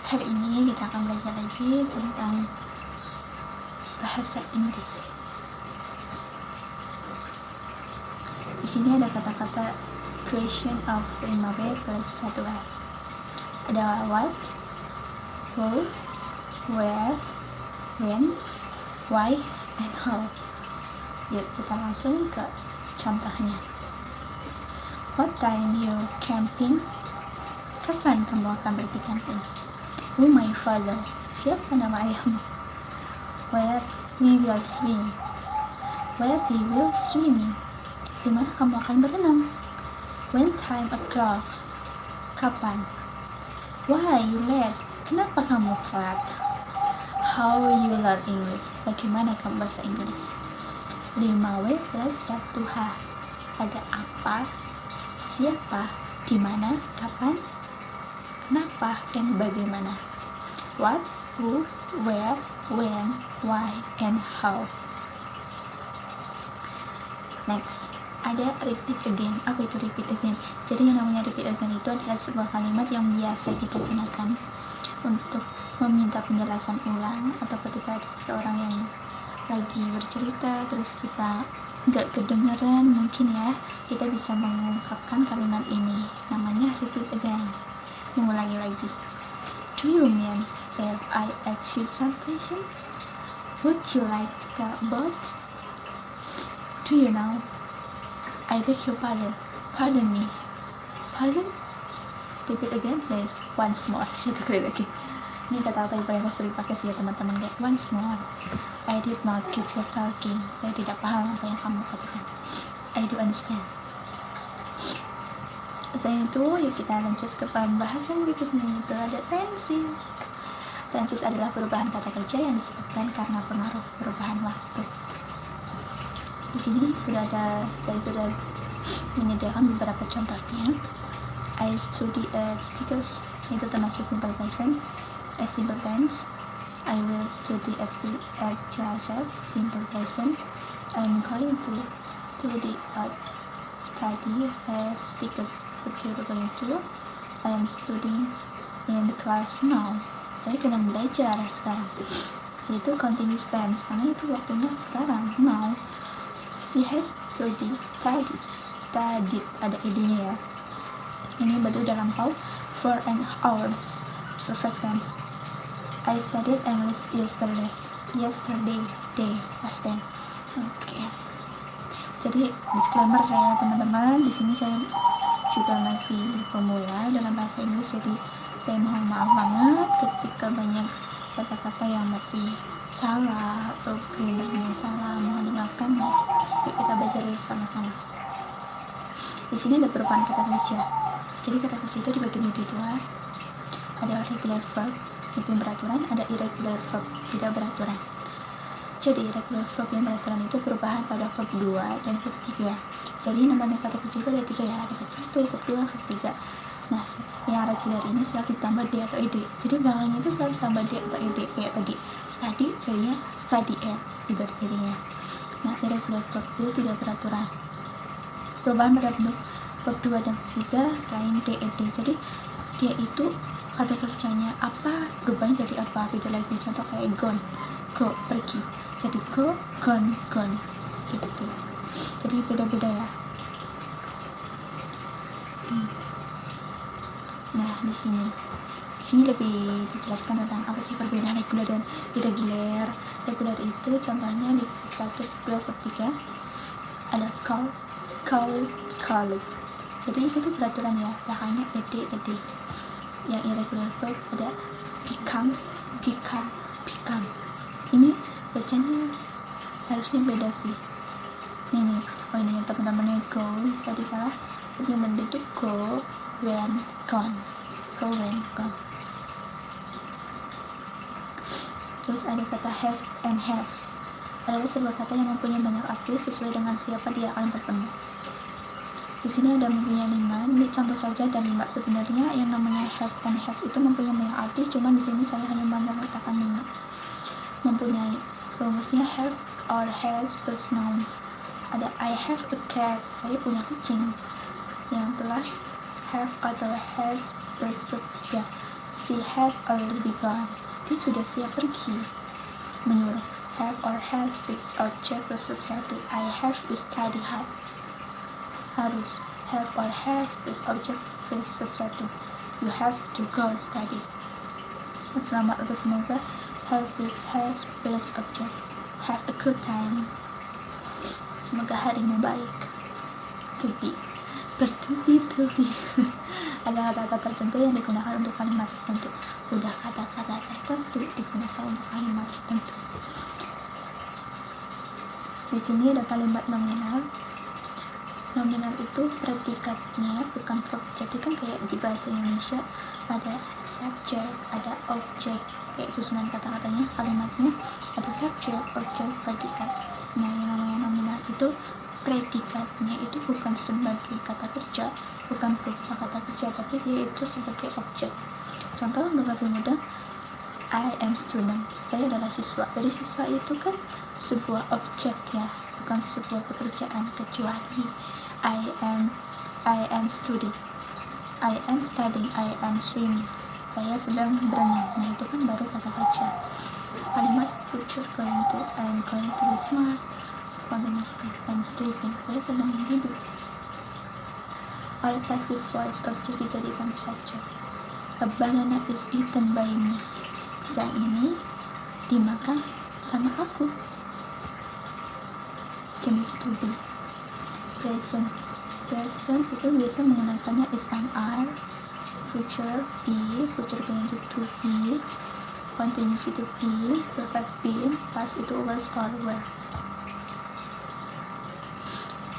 Hari ini kita akan belajar lagi tentang bahasa Inggris. Di sini ada kata-kata question of 5B plus 1A. Ada what, who, where, when, why, and how. Yuk kita langsung ke contohnya. What time you camping? Kapan kamu akan pergi camping? Who my father? Siapa nama ayahmu? Where we will swim? Where we will swimming? Di mana kamu akan berenang? When time o'clock? Kapan? Why you late? Kenapa kamu telat? How you learn English? Bagaimana kamu bahasa Inggris? 5W plus 1H. Ada apa? Siapa? Di mana? Kapan? Kenapa? Dan bagaimana? What, who, where, when, why, and how. Next, ada repeat again. Apa itu repeat again? Jadi yang namanya repeat again itu adalah sebuah kalimat yang biasa kita gunakan untuk meminta penjelasan ulang, atau ketika ada seseorang yang lagi bercerita terus kita nggak kedengeran, mungkin ya kita bisa mengungkapkan kalimat ini. Namanya repeat again, mengulangi lagi. Do you mean if I ask you some question, would you like to tell about? Do you know? I beg your pardon. Pardon me. Pardon? Repeat again please. Once more. Satu kali lagi. Ini kata apa yang paling sering pakai sih ya teman-teman, kayak once more. I did not keep you talking. Saya tidak paham apa yang kamu katakan. I do understand. Selain itu, yuk kita lanjut ke pembahasan berikutnya, yaitu ada tenses. Tenses adalah perubahan kata kerja yang disebabkan karena pengaruh perubahan waktu. Di sini saya sudah menyediakan beberapa contohnya. I study at stickers, itu termasuk simple present. As simple tense. I will study at Cilacap, simple present. I'm going to study at stickers, going to. I am studying in the class now. Saya sedang belajar sekarang. Itu continuous tense karena itu waktunya sekarang, now. She has studied, ada ed-nya ya. Ini bentuk dalam how for an hours. Perfect tense. I studied English yesterday, past tense. Oke. Jadi disclaimer ya teman-teman, di sini saya juga masih pemula dalam bahasa Inggris, jadi saya mohon maaf banget ketika banyak kata-kata yang masih salah atau grammarnya salah, mohon dimaafkan ya. Yuk kita belajar sama-sama. Di sini ada perubahan kata kerja. Jadi kata kerja itu dibagi menjadi dua. Ada regular verb itu yang beraturan, ada irregular verb tidak beraturan. Jadi regular verb yang beraturan itu perubahan pada verb 2 dan verb 3. Jadi namanya kata kerja itu ada 3 ya, ada verb 1, verb 2, verb 3. Nah, yang regular ini selalu ditambah d atau ed. Jadi belakangnya itu selalu ditambah d atau ed, kayak tadi study jadinya study ed gitu jadinya. Nah, irregular verb itu tidak beraturan. Perubahan pada bentuk verb 2 dan verb 3 selain d, ed. Jadi dia itu kata kerjanya apa, berubahnya jadi apa, beda lagi. Contoh kayak gone, go, pergi, jadi go, gone, gitu. Jadi beda-beda ya. Nah, di sini lebih dijelaskan tentang apa sih perbedaan regular dan irregular. Regular itu contohnya di 1, 2, 3 ada call. Jadi itu peraturan ya, belakangnya ed. Yang irregular verb ada become. Ini bacanya harusnya beda sih. Ini yang teman-temannya go tadi salah. Jadi yang benar itu go, when, gone. Terus ada kata have and has. Adalah sebuah kata yang mempunyai banyak arti sesuai dengan siapa dia akan bertemu. Di sini ada mempunyai 5. Ini contoh saja dan 5. Sebenarnya yang namanya have and has itu mempunyai banyak arti, cuma di sini saya hanya mengatakan 5. Mempunyai, rumusnya have or has plus nouns. Ada I have a cat, saya punya kucing. Yang telah have atau has plus verb 3. She has already gone. Dia sudah siap pergi. Menyuruh. Have or has plus object plus verb 1. I have to study hard. Harus. Have or has plus object plus verb 1. You have to go study. Selamat atau semoga. Have plus has plus object. Have a good time. Semoga harimu baik. To be. Bertubi-tubi. Ada kata-kata tertentu yang digunakan untuk kalimat tertentu. Udah kata-kata tertentu digunakan untuk kalimat tertentu. Di sini ada kalimat nominal. Nominal itu predikatnya bukan verb. Jadi kan kayak di bahasa Indonesia ada subjek, ada objek, kayak susunan kata-katanya, kalimatnya ada subjek, objek, predikat. Nah, yang namanya nominal itu predikatnya itu bukan sebagai kata kerja, bukan berupa kata kerja, tapi dia itu sebagai objek. Contoh untuk lebih mudah, I am student. Saya adalah siswa. Jadi siswa itu kan sebuah objek ya, bukan sebuah pekerjaan. Kecuali I am studying. I am studying. I am swimming. Saya sedang berenang. Nah, itu kan baru kata kerja. Kalimat future going to, I am going to be smart. Continuous to, I am sleeping. Saya sedang tidur. All passive voice object dijadikan subject. A banana is eaten by me. Pisang ini dimakan sama aku. Jenis to be. Present itu biasa menggunakannya is and are. Future be, future going to be. Continuous itu be, perfect be, past itu was or were.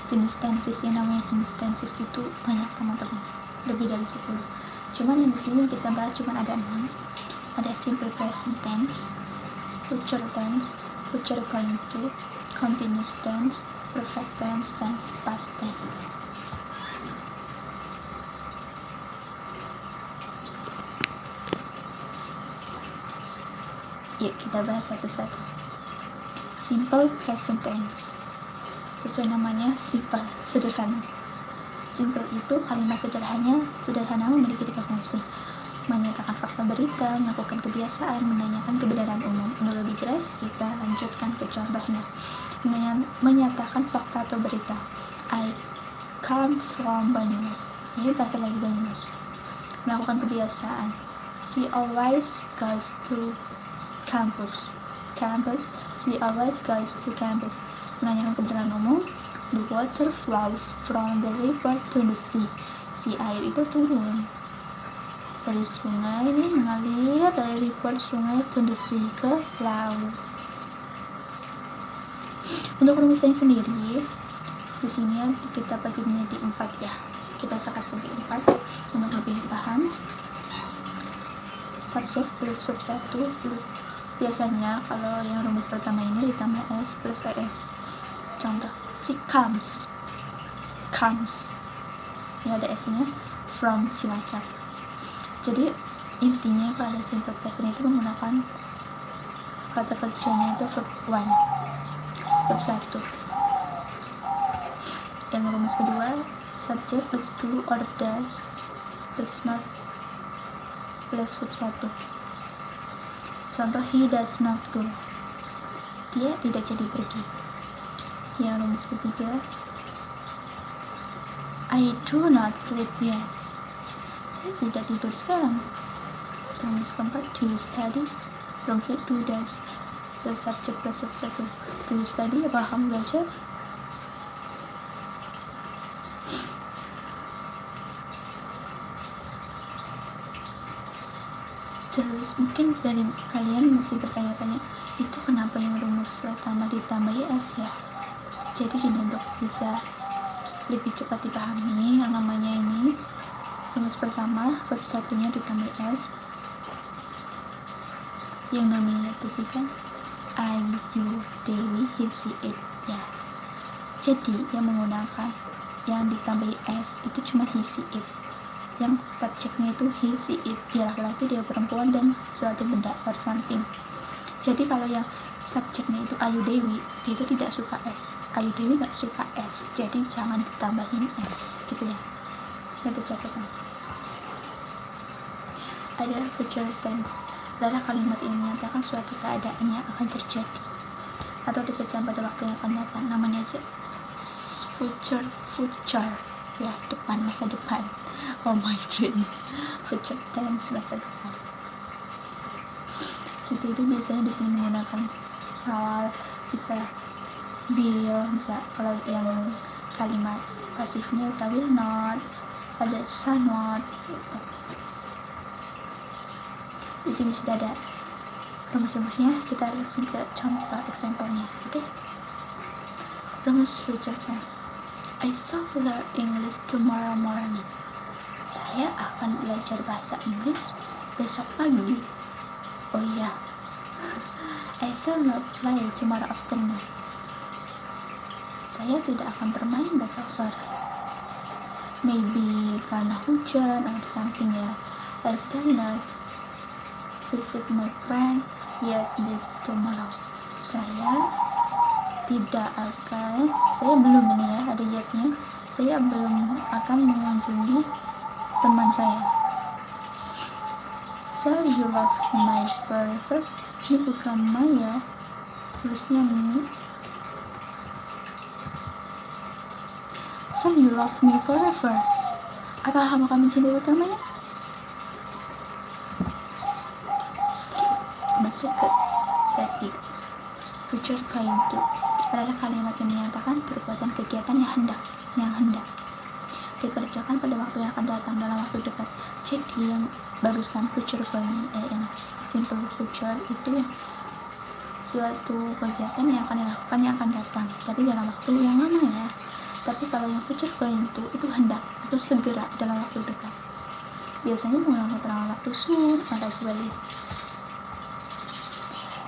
Jenis tenses, yang namanya jenis tenses itu banyak teman-teman, lebih dari 10. Cuman yang di sini kita bahas cuman ada 6. Ada simple present tense, future tense, future going to, continuous tense, perfect tense, dan past tense. Yuk kita bahas satu-satu. Simple present tense. Sesuai namanya, simple, sederhana. Simple itu kalimat sederhana memiliki 3 fungsi. Menyatakan fakta berita, melakukan kebiasaan, menanyakan kebenaran umum. Untuk lebih jelas, kita lanjutkan ke contohnya. Menyatakan fakta atau berita. I come from Banyumas. Ini berasal dari Banyumas. Melakukan kebiasaan. She always goes to campus. She always goes to campus. Menanyakan kebenaran umum. The water flows from the river to the sea. Si air itu turun dari sungai, ini mengalir dari river sungai to the sea, ke laut. Untuk rumusnya sendiri, di sini kita bagi menjadi 4 ya. Kita sekat menjadi 4 untuk lebih paham. Subjek plus verb 1 plus, biasanya kalau yang rumus pertama ini ditambah s plus es. Contoh, she comes. Ini ada s-nya, from Cilacap. Jadi intinya pada simple present itu menggunakan kata kerjanya itu verb 1, verb 1. Yang rumus kedua, subject plus do or does plus not plus verb 1. Contoh, he does not go. Dia tidak jadi pergi. Yang rumus ketiga, I do not sleep yet. Saya tidak tidur sekarang. Rumus keempat, do you study? Rumus do does plus subject plus verb 1. Do you study? Apakah kamu belajar? Terus mungkin dari kalian masih bertanya-tanya, itu kenapa yang rumus pertama ditambahi s ya? Jadi gini, untuk bisa lebih cepat dipahami, yang namanya ini rumus pertama verb 1-nya ditambah s, yang namanya itu kan I, you, Dewi, he, she, it ya. Jadi yang menggunakan yang ditambahi s itu cuma he, she, it. Yang subjeknya itu he, she, it. Dia laki-laki, dia perempuan, dan suatu benda or something. Jadi kalau yang subjeknya itu Ayu Dewi, dia itu tidak suka s. Ayu Dewi gak suka s, jadi jangan ditambahin s gitu ya. Itu catatan. ada future tense adalah kalimat yang menyatakan suatu keadaan yang akan terjadi atau dikerjakan pada waktu yang akan datang. Namanya aja future ya, depan, masa depan. Oh my god, future tense, masa depan. Kita itu biasanya di sini menggunakan shall, bisa will, bisa kalau yang kalimat pasifnya bisa will not, ada shall not. Di sini sudah ada rumus-rumusnya, kita langsung ke contoh example-nya. Oke. Rumus future tense. I shall learn English tomorrow morning. Saya akan belajar bahasa Inggris besok pagi. Oh iya. I shall not play tomorrow afternoon. Saya tidak akan bermain besok sore. Maybe karena hujan atau something ya. I shall not visit my friend yet this tomorrow. Saya belum ini ya, ada yetnya. Saya belum akan mengunjungi teman saya. Shall you love my forever? Ini bukan Maya, tulisnya ini. Shall you love me forever? Apakah kamu akan mencintai selamanya? Masuk ke tadi. Future going to adalah kalimat yang menyatakan perbuatan kegiatan yang hendak dikerjakan pada waktu yang akan datang, dalam waktu dekat. Jadi yang barusan future going, yang simple future itu yang suatu kegiatan yang akan dilakukan yang akan datang, tapi dalam waktu yang lama ya. Tapi kalau yang future going itu hendak, itu segera, dalam waktu dekat. Biasanya menggunakan keterangan waktu soon atau kembali.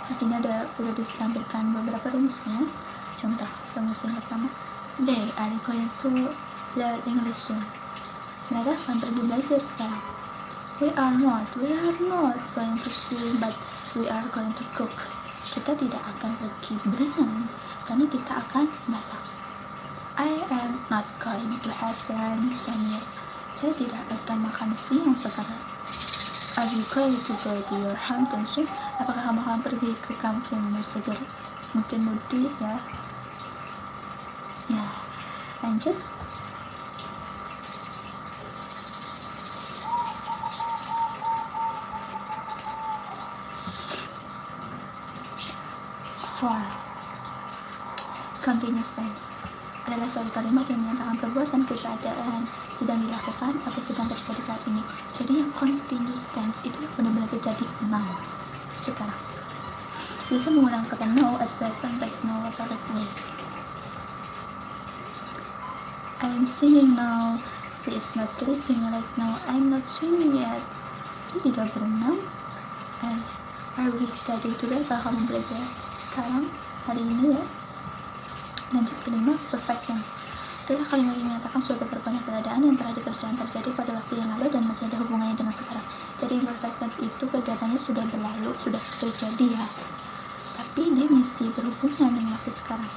Di sini udah ditampilkan beberapa rumusnya. Contoh rumus yang pertama, they are going to learn English soon. Mereka akan pergi belajar sekarang. We are not going to swim, but we are going to cook. Kita tidak akan pergi berenang, karena kita akan masak. I am not going to have lunch yet. Saya tidak akan makan siang sekarang. Are you going to go to your hometown soon? Apakah kamu akan pergi ke kampungmu segera? Mungkin mudik ya. Ya, lanjut. For continuous tense adalah suatu kalimat yang menyatakan perbuatan keadaan sedang dilakukan atau sedang terjadi saat ini. Jadi yang continuous tense itu benar-benar terjadi now, sekarang. Bisa menggunakan kata now, at present, right now, atau right away. I'm singing now. She is not sleeping right now. I'm not swimming yet. Saya tidak berenang. And are we studying today? Apakah kamu belajar sekarang, hari ini ya? Lanjut kelima, perfect tense adalah kalimat yang menyatakan suatu perbuatan keadaan yang telah dikerjakan terjadi pada waktu yang lalu dan masih ada hubungannya dengan sekarang. Jadi perfect tense itu kegiatannya sudah berlalu, sudah terjadi ya, tapi dia masih berhubungan dengan waktu sekarang.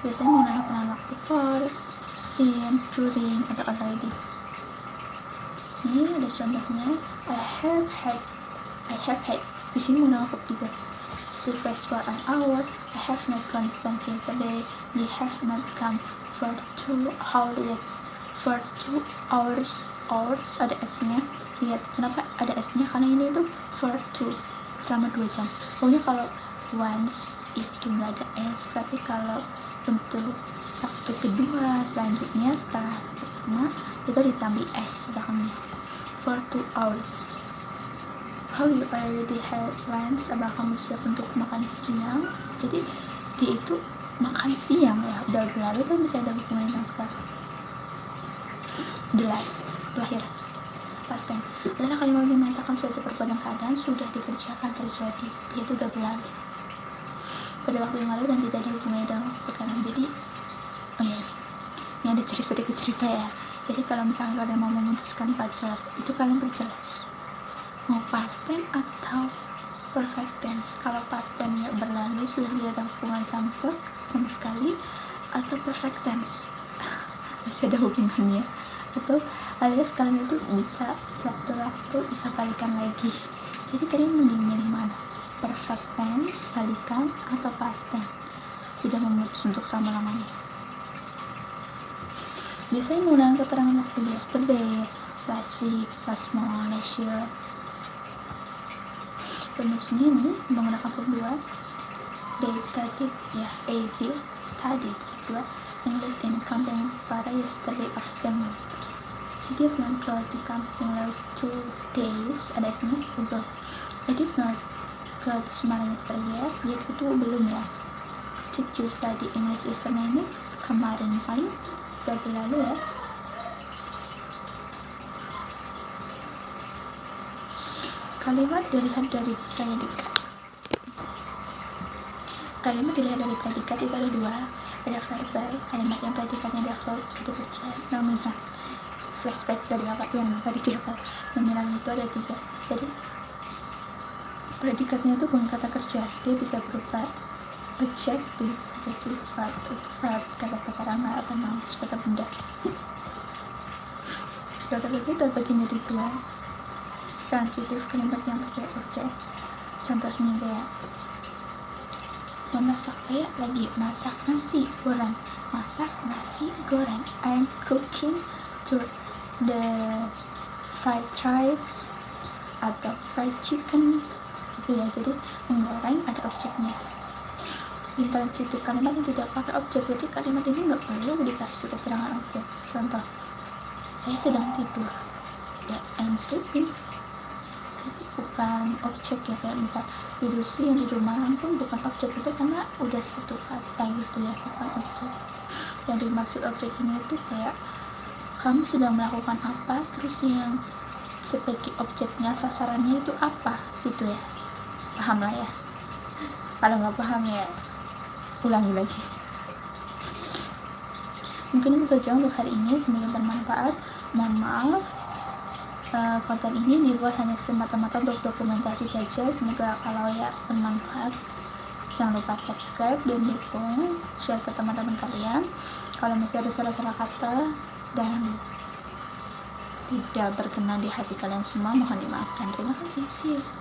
Biasanya menggunakan waktu for, seen, during, atau already. Ini ada contohnya. I have had. Di sini menggunakan verb 3. Request for an hour. I have not gone something today. You have not come for 2 hours. For 2 hours. Hours ada S-nya. Lihat kenapa ada S-nya, karena ini itu for 2, selama 2 jam. Pokoknya kalau once itu nggak ada S, tapi kalau untuk waktu kedua selanjutnya setelah pertama itu ditambah S belakangnya. For 2 hours. How you already had lunch? Apakah kamu siap untuk makan siang? Jadi dia itu makan siang ya, udah berlalu tapi masih ada hubungannya dengan sekarang. Jelas, terakhir past tense adalah kalimat yang menyatakan suatu perbuatan keadaan sudah dikerjakan terjadi, dia itu udah berlalu pada waktu yang lalu dan tidak ada hubungannya dengan waktu sekarang. Jadi ini ada sedikit cerita ya. Jadi kalau misalnya kalian mau memutuskan pacar, itu kalian perjelas mau past tense atau perfect tense. Kalau past tense ya berlalu, sudah tidak ada hubungan sama sekali, atau perfect tense masih ada hubungannya. atau alias kalian itu bisa setelah itu bisa balikan lagi. Jadi kalian mending milih mana, perfect tense, balikan, atau past tense? Sudah memutus untuk selama-lamanya. Biasanya menggunakan keterangan waktu yesterday, last week, last month, last year. Rumusnya ini menggunakan verb 2. They studied, ya, A, B, studied. 2. English in camping para yesterday afternoon. She did not go to camping like 2 days. Ada sini udah. I did not go to Semarang yesterday. Dia itu belum ya. Did you study English yesterday? Ini kemarin, paling berapa lalu ya. Kalimat dilihat dari predikat. Kalimat dilihat dari predikat itu ada 2. Ada verbal, kalimat yang predikatnya ada verb, kata kerja, nominal. Flashback dari apa yang tadi cerita. Nominal itu ada 3. Jadi predikatnya itu bukan kata kerja, dia bisa berupa adjective, ada sifat, verb, kata-kata ramal, atau nouns, kata benda. Kata kerja terbagi menjadi 2. Transitif, kalimat yang pakai objek. Contohnya kayak memasak, saya lagi masak nasi goreng. Masak nasi goreng. I'm cooking the fried rice atau fried chicken gitu ya. Jadi menggoreng ada objeknya. Intransitif, kalimat yang tidak pakai objek, jadi kalimat ini nggak perlu dikasih keterangan objek. Contoh, saya sedang tidur, ya, I'm sleeping. Jadi bukan objek ya, kayak misal tidur siang, tidur malam pun bukan objek itu karena udah satu kata gitu ya, bukan objek. Yang dimaksud objek ini itu kayak kamu sedang melakukan apa, terus yang sebagai objeknya, sasarannya itu apa gitu ya. Paham lah ya. Kalau nggak paham ya ulangi lagi. Mungkin itu saja untuk hari ini, semoga bermanfaat. Mohon maaf, konten ini dibuat hanya semata-mata untuk dokumentasi saja. Semoga kalau ya bermanfaat. Jangan lupa subscribe dan dukung, share ke teman-teman kalian. Kalau masih ada salah-salah kata dan tidak berkenan di hati kalian semua, mohon dimaafkan. Terima kasih. See you.